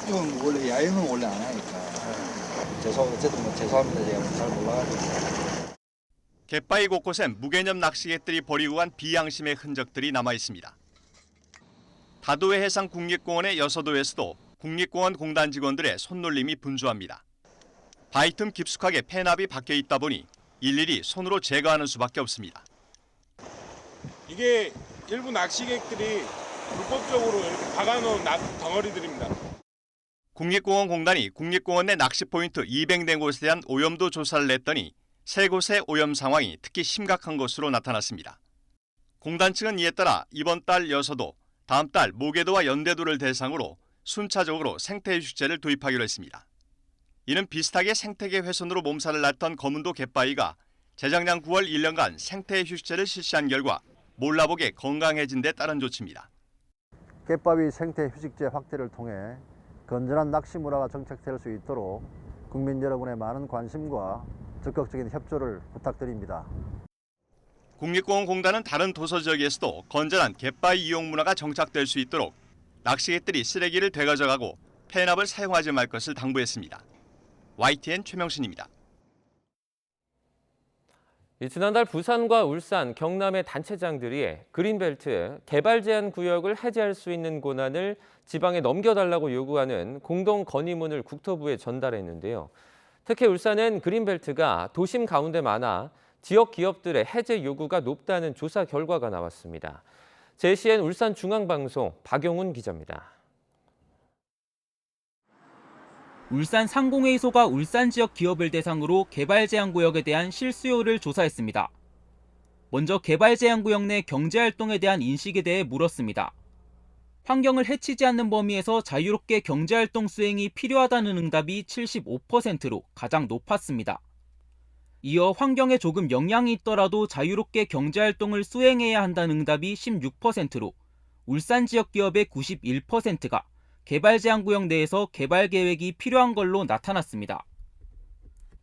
이건 원래 야영은 원래 안 하니까 어쨌든 죄송합니다. 제가 잘 몰라가지고. 갯바위 곳곳엔 무개념 낚시객들이 버리고 간 비양심의 흔적들이 남아 있습니다. 다도해 해상 국립공원의 여서도에서도 국립공원 공단 직원들의 손놀림이 분주합니다. 바위 틈 깊숙하게 폐납이 박혀 있다 보니 일일이 손으로 제거하는 수밖에 없습니다. 이게 일부 낚시객들이 불법적으로 이렇게 박아놓은 덩어리들입니다. 국립공원 공단이 국립공원 내 낚시 포인트 200대 곳에 대한 오염도 조사를 냈더니 3곳의 오염 상황이 특히 심각한 것으로 나타났습니다. 공단 측은 이에 따라 이번 달 여서도, 다음 달 모계도와 연대도를 대상으로 순차적으로 생태휴식제를 도입하기로 했습니다. 이는 비슷하게 생태계 훼손으로 몸살을 앓던 검은도 갯바위가 재작년 9월 1년간 생태휴식제를 실시한 결과 몰라보게 건강해진 데 따른 조치입니다. 갯바위 생태휴식제 확대를 통해 건전한 낚시 문화가 정착될 수 있도록 국민 여러분의 많은 관심과 적극적인 협조를 부탁드립니다. 국립공원공단은 다른 도서 지역에서도 건전한 갯바위 이용 문화가 정착될 수 있도록 낚시객들이 쓰레기를 되가져가고 폐납을 사용하지 말 것을 당부했습니다. YTN 최명신입니다. 지난달 부산과 울산, 경남의 단체장들이 그린벨트 개발 제한 구역을 해제할 수 있는 권한을 지방에 넘겨달라고 요구하는 공동 건의문을 국토부에 전달했는데요. 특히 울산은 그린벨트가 도심 가운데 많아 지역 기업들의 해제 요구가 높다는 조사 결과가 나왔습니다. JCN 울산중앙방송 박용훈 기자입니다. 울산 상공회의소가 울산 지역 기업을 대상으로 개발 제한 구역에 대한 실수요를 조사했습니다. 먼저 개발 제한 구역 내 경제활동에 대한 인식에 대해 물었습니다. 환경을 해치지 않는 범위에서 자유롭게 경제활동 수행이 필요하다는 응답이 75%로 가장 높았습니다. 이어 환경에 조금 영향이 있더라도 자유롭게 경제활동을 수행해야 한다는 응답이 16%로 울산 지역 기업의 91%가 개발 제한 구역 내에서 개발 계획이 필요한 걸로 나타났습니다.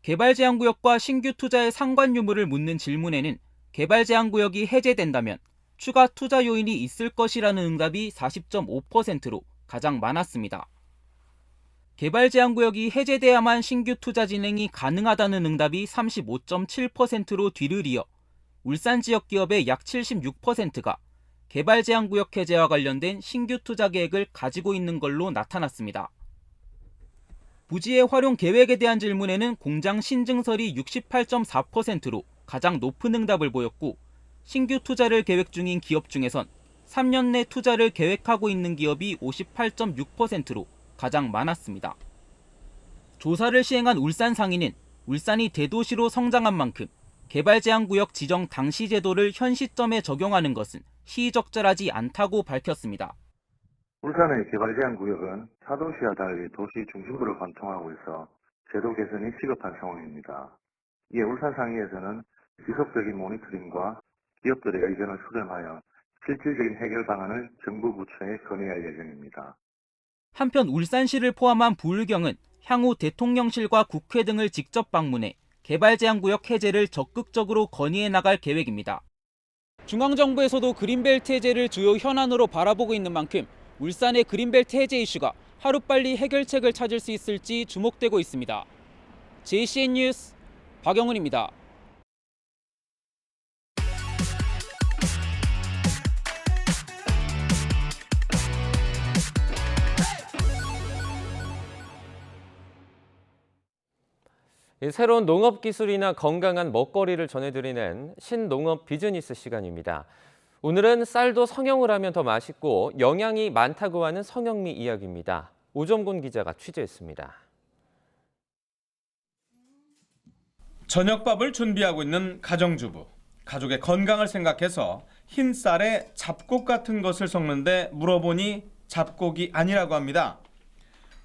개발 제한 구역과 신규 투자의 상관 유무를 묻는 질문에는 개발 제한 구역이 해제된다면 추가 투자 요인이 있을 것이라는 응답이 40.5%로 가장 많았습니다. 개발 제한 구역이 해제돼야만 신규 투자 진행이 가능하다는 응답이 35.7%로 뒤를 이어 울산 지역 기업의 약 76%가 개발 제한 구역 해제와 관련된 신규 투자 계획을 가지고 있는 걸로 나타났습니다. 부지의 활용 계획에 대한 질문에는 공장 신증설이 68.4%로 가장 높은 응답을 보였고, 신규 투자를 계획 중인 기업 중에선 3년 내 투자를 계획하고 있는 기업이 58.6%로 가장 많았습니다. 조사를 시행한 울산 상인은 울산이 대도시로 성장한 만큼 개발 제한 구역 지정 당시 제도를 현 시점에 적용하는 것은 시의적절하지 않다고 밝혔습니다. 울산의 개발 제한 구역은 타도시와 달리 도시 중심부를 관통하고 있어 제도 개선이 시급한 상황입니다. 이에 울산 상위에서는 지속적인 모니터링과 기업들의 의견을 수렴하여 실질적인 해결 방안을 정부 부처에 건의할 예정입니다. 한편 울산시를 포함한 부울경은 향후 대통령실과 국회 등을 직접 방문해 개발 제한 구역 해제를 적극적으로 건의해 나갈 계획입니다. 중앙정부에서도 그린벨트 해제를 주요 현안으로 바라보고 있는 만큼 울산의 그린벨트 해제 이슈가 하루빨리 해결책을 찾을 수 있을지 주목되고 있습니다. JCN 뉴스 박영훈입니다. 새로운 농업 기술이나 건강한 먹거리를 전해드리는 신농업 비즈니스 시간입니다. 오늘은 쌀도 성형을 하면 더 맛있고 영양이 많다고 하는 성형미 이야기입니다. 오정곤 기자가 취재했습니다. 저녁밥을 준비하고 있는 가정주부. 가족의 건강을 생각해서 흰 쌀에 잡곡 같은 것을 섞는데 물어보니 잡곡이 아니라고 합니다.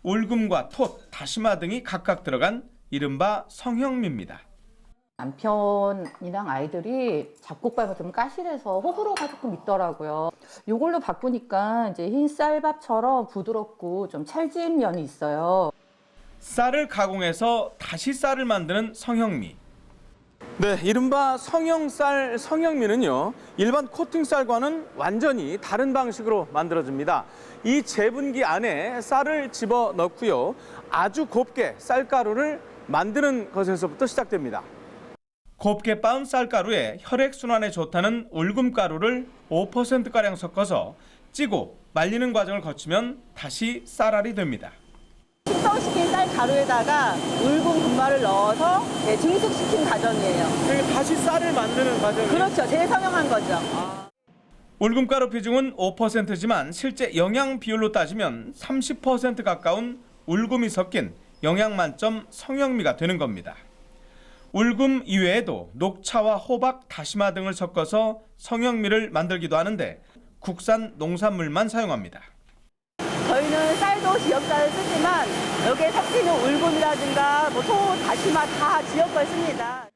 울금과 톳, 다시마 등이 각각 들어간 이른바 성형미입니다. 남편이랑 아이들이 잡곡밥을 좀 까실해서 호불호가 조금 있더라고요. 이걸로 바꾸니까 이제 흰 쌀밥처럼 부드럽고 좀 찰진 면이 있어요. 쌀을 가공해서 다시 쌀을 만드는 성형미. 네, 이른바 성형쌀 성형미는요, 일반 코팅쌀과는 완전히 다른 방식으로 만들어집니다. 이 재분기 안에 쌀을 집어넣고요, 아주 곱게 쌀가루를 만드는 것에서부터 시작됩니다. 곱게 빻은 쌀가루에 혈액순환에 좋다는 울금가루를 5%가량 섞어서 찌고 말리는 과정을 거치면 다시 쌀알이 됩니다. 숙성시킨 쌀가루에다가 울금 분말을 넣어서 증숙시킨 과정이에요. 그러니까 다시 쌀을 만드는 과정이에요? 그렇죠. 재성형한 거죠. 울금가루 비중은 5%지만 실제 영양 비율로 따지면 30% 가까운 울금이 섞인 영양 만점 성형미가 되는 겁니다. 울금 이외에도 녹차와 호박, 다시마 등을 섞어서 성형미를 만들기도 하는데 국산 농산물만 사용합니다. 저희는 쌀도 지역쌀을 쓰지만 여기에 섞이는 울금이라든가 톳, 다시마 다 지역 걸 씁니다.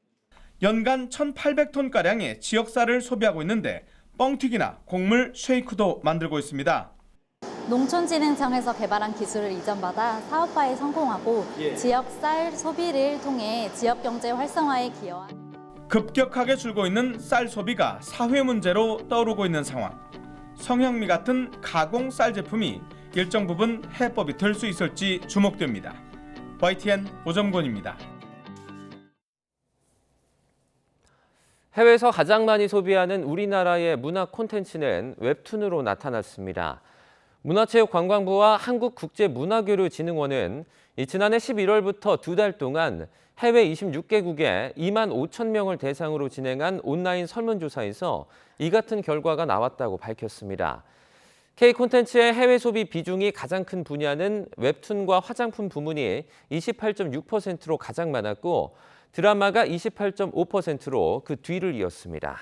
연간 1,800톤가량의 지역쌀을 소비하고 있는데 뻥튀기나 곡물 쉐이크도 만들고 있습니다. 농촌진흥청에서 개발한 기술을 이전받아 사업화에 성공하고 지역 쌀 소비를 통해 지역 경제 활성화에 기여한. 급격하게 줄고 있는 쌀 소비가 사회 문제로 떠오르고 있는 상황. 성형미 같은 가공 쌀 제품이 일정 부분 해법이 될 수 있을지 주목됩니다. YTN 오정곤입니다. 해외에서 가장 많이 소비하는 우리나라의 문화 콘텐츠는 웹툰으로 나타났습니다. 문화체육관광부와 한국국제문화교류진흥원은 지난해 11월부터 2달 동안 해외 26개국에 2만 5천 명을 대상으로 진행한 온라인 설문조사에서 이 같은 결과가 나왔다고 밝혔습니다. K 콘텐츠의 해외 소비 비중이 가장 큰 분야는 웹툰과 화장품 부문이 28.6%로 가장 많았고 드라마가 28.5%로 그 뒤를 이었습니다.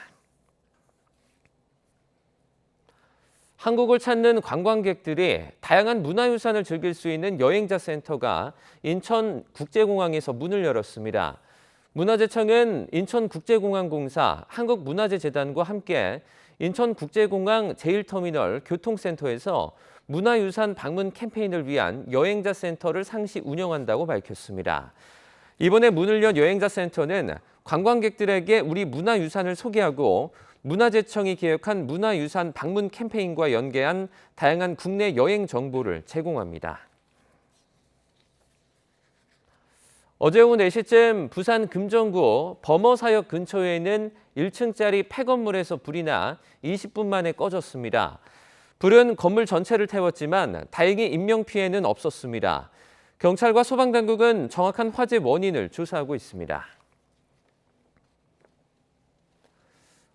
한국을 찾는 관광객들이 다양한 문화유산을 즐길 수 있는 여행자 센터가 인천국제공항에서 문을 열었습니다. 문화재청은 인천국제공항공사, 한국문화재재단과 함께 인천국제공항 제1터미널 교통센터에서 문화유산 방문 캠페인을 위한 여행자 센터를 상시 운영한다고 밝혔습니다. 이번에 문을 연 여행자 센터는 관광객들에게 우리 문화유산을 소개하고 문화재청이 기획한 문화유산 방문 캠페인과 연계한 다양한 국내 여행 정보를 제공합니다. 어제 오후 4시쯤 부산 금정구 범어사역 근처에 있는 1층짜리 폐건물에서 불이 나 20분 만에 꺼졌습니다. 불은 건물 전체를 태웠지만 다행히 인명피해는 없었습니다. 경찰과 소방당국은 정확한 화재 원인을 조사하고 있습니다.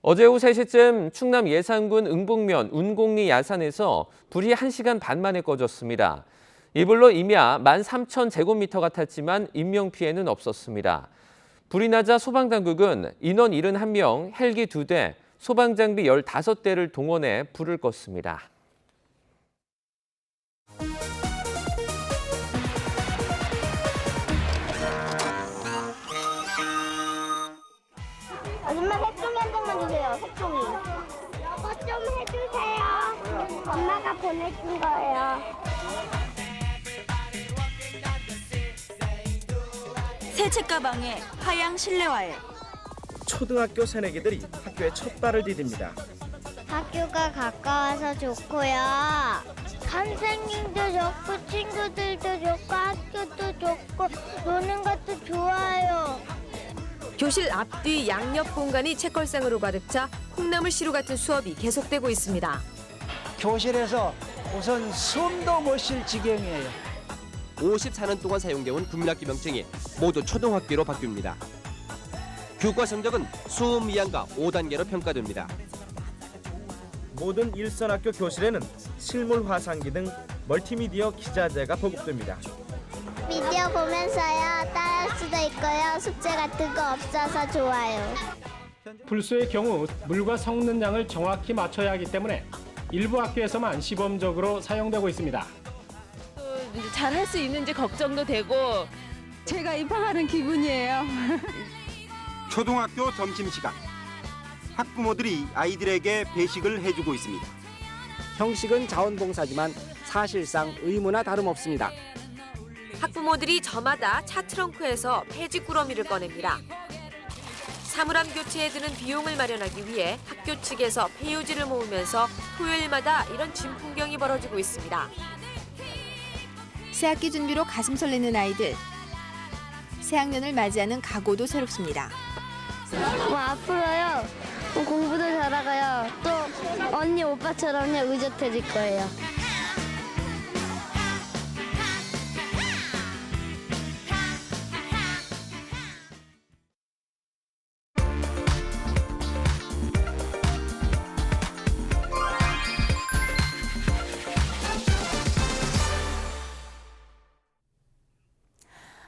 어제 오후 3시쯤 충남 예산군 응봉면 운곡리 야산에서 불이 1시간 반 만에 꺼졌습니다. 이 불로 임야 13,000제곱미터가 탔지만 인명피해는 없었습니다. 불이 나자 소방당국은 인원 71명, 헬기 2대, 소방장비 15대를 동원해 불을 껐습니다. 아줌마 색종이 한 장만 주세요. 색종이. 이거 좀 해주세요. 엄마가 보내준 거예요. 새 책가방에 하양 실내화에 초등학교 새내기들이 학교에 첫 발을 디딥니다. 학교가 가까워서 좋고요. 선생님도 좋고 친구들도 좋고 학교도 좋고 노는 것도 좋아요. 교실 앞뒤 양옆 공간이 책걸상으로 가득 차 콩나물시루 같은 수업이 계속되고 있습니다. 교실에서 우선 숨도 못 쉴 지경이에요. 54년 동안 사용되어온 국민학교 명칭이 모두 초등학교로 바뀝니다. 교과 성적은 수음 2학과 5단계로 평가됩니다. 모든 일선학교 교실에는 실물 화상기 등 멀티미디어 기자재가 보급됩니다. 미디어 보면서요 따라할 수도 있고요. 숙제 같은 거 없어서 좋아요. 불소의 경우 물과 섞는 양을 정확히 맞춰야 하기 때문에 일부 학교에서만 시범적으로 사용되고 있습니다. 잘할 수 있는지 걱정도 되고 제가 입학하는 기분이에요. 초등학교 점심시간. 학부모들이 아이들에게 배식을 해주고 있습니다. 형식은 자원봉사지만 사실상 의무나 다름없습니다. 학부모들이 저마다 차 트렁크에서 폐지 꾸러미를 꺼냅니다. 사물함 교체에 드는 비용을 마련하기 위해 학교 측에서 폐유지를 모으면서 토요일마다 이런 진풍경이 벌어지고 있습니다. 새학기 준비로 가슴 설레는 아이들. 새학년을 맞이하는 각오도 새롭습니다. 앞으로요 공부도 잘하고요. 또 언니 오빠처럼요 의젓해질 거예요.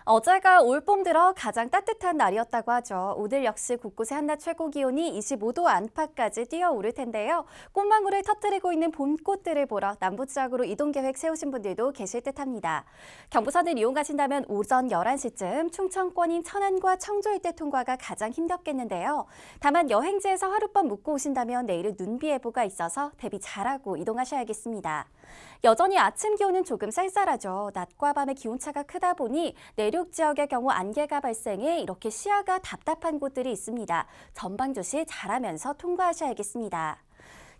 어제가 올 봄 들어 가장 따뜻한 날이었다고 하죠. 오늘 역시 곳곳의 한낮 최고 기온이 25도 안팎까지 뛰어오를 텐데요. 꽃망울을 터뜨리고 있는 봄꽃들을 보러 남부 지역으로 이동 계획 세우신 분들도 계실 듯합니다. 경부선을 이용하신다면 오전 11시쯤 충청권인 천안과 청주 일대 통과가 가장 힘겹겠는데요. 다만 여행지에서 하룻밤 묵고 오신다면 내일은 눈비 예보가 있어서 대비 잘하고 이동하셔야겠습니다. 여전히 아침 기온은 조금 쌀쌀하죠. 낮과 밤의 기온차가 크다 보니 내륙 지역의 경우 안개가 발생해 이렇게 시야가 답답한 곳들이 있습니다. 전방 주시 잘하면서 통과하셔야겠습니다.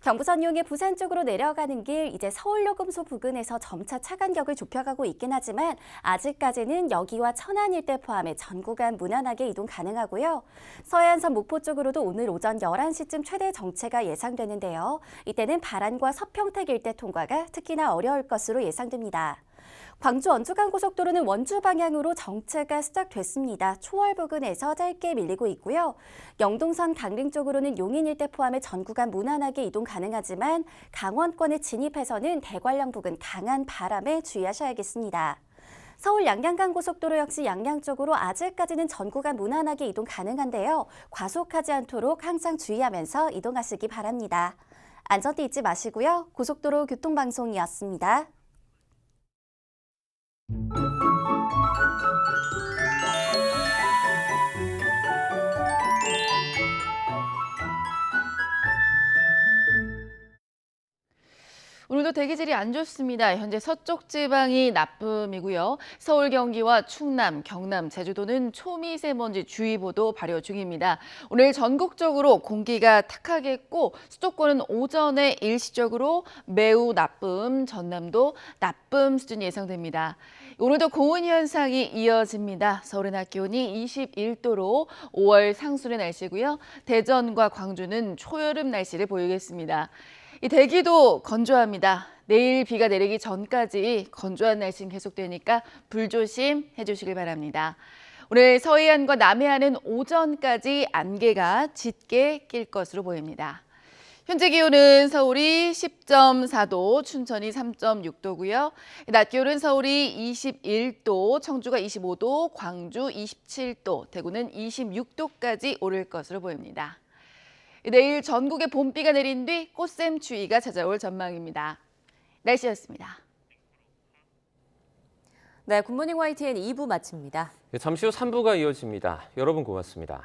경부선 이용해 부산 쪽으로 내려가는 길 이제 서울요금소 부근에서 점차 차 간격을 좁혀가고 있긴 하지만 아직까지는 여기와 천안 일대 포함해 전 구간 무난하게 이동 가능하고요. 서해안선 목포 쪽으로도 오늘 오전 11시쯤 최대 정체가 예상되는데요. 이때는 바란과 서평택 일대 통과가 특히나 어려울 것으로 예상됩니다. 광주 원주간 고속도로는 원주 방향으로 정체가 시작됐습니다. 초월 부근에서 짧게 밀리고 있고요. 영동선 강릉 쪽으로는 용인 일대 포함해 전 구간 무난하게 이동 가능하지만 강원권에 진입해서는 대관령 부근 강한 바람에 주의하셔야겠습니다. 서울 양양간 고속도로 역시 양양 쪽으로 아직까지는 전 구간 무난하게 이동 가능한데요. 과속하지 않도록 항상 주의하면서 이동하시기 바랍니다. 안전띠 잊지 마시고요. 고속도로 교통방송이었습니다. 오늘도 대기질이 안 좋습니다. 현재 서쪽 지방이 나쁨이고요. 서울, 경기와 충남, 경남, 제주도는 초미세먼지 주의보도 발효 중입니다. 오늘 전국적으로 공기가 탁하겠고 수도권은 오전에 일시적으로 매우 나쁨, 전남도 나쁨 수준이 예상됩니다. 오늘도 고온 현상이 이어집니다. 서울의 낮 기온이 21도로 5월 상순의 날씨고요. 대전과 광주는 초여름 날씨를 보이겠습니다. 이 대기도 건조합니다. 내일 비가 내리기 전까지 건조한 날씨는 계속되니까 불조심 해주시길 바랍니다. 오늘 서해안과 남해안은 오전까지 안개가 짙게 낄 것으로 보입니다. 현재 기온은 서울이 10.4도, 춘천이 3.6도고요. 낮 기온은 서울이 21도, 청주가 25도, 광주 27도, 대구는 26도까지 오를 것으로 보입니다. 내일 전국에 봄비가 내린 뒤 꽃샘추위가 찾아올 전망입니다. 날씨였습니다. 네, 굿모닝 YTN 2부 마칩니다. 잠시 후 3부가 이어집니다. 여러분 고맙습니다.